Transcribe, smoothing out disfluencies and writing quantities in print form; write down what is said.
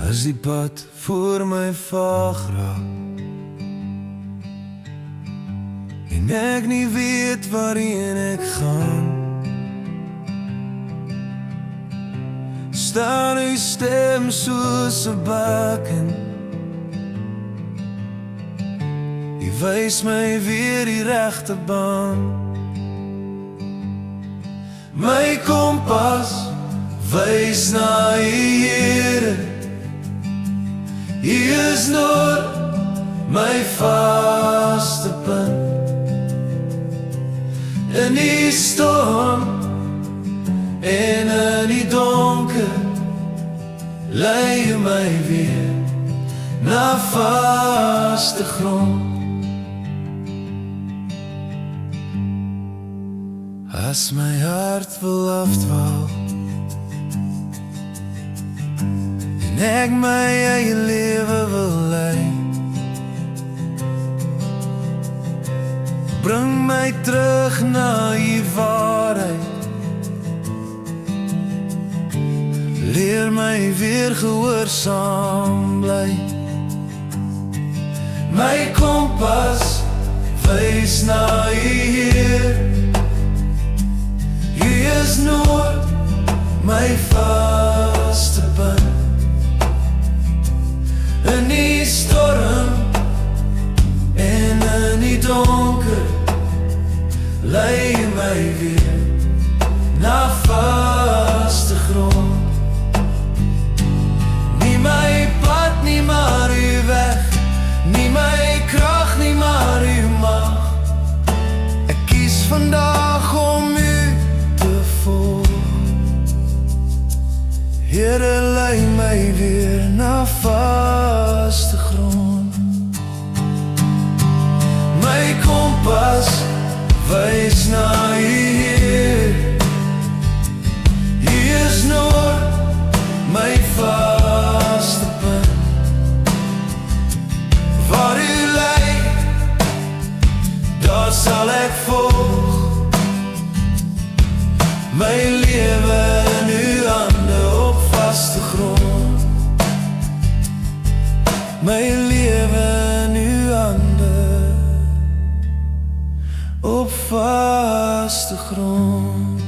As die pad voor my vaag raak en ek nie weet waarheen ek gaan, staan uw stem soos 'n baken. U wys my weer die regte baan. My kompas wys na U, Here. U is nooit my vaste punt. In die storm en in die donker lei U my weer na vaste grond. As my hart wil afdwaal en ek my eie lewe wil lei, bring my terug na U waarheid. Leer my weer gehoorsaam bly. My kompas wys na U, Heer. U is nooit my vaste punt. In die storm en in die donker lei U my weer na vaste grond. Nie my pad, nie maar U weg, nie my krag, nie maar U mag. Ek kies vandag om U te volg. Here, lei my weer na vaste grond. My kompas wys na U, Heer. U is nooit my vaste punt. Waar U lei, daar sal ek volg. My lewe in U hande op vaste grond. My lewe in U hande op vaste grond.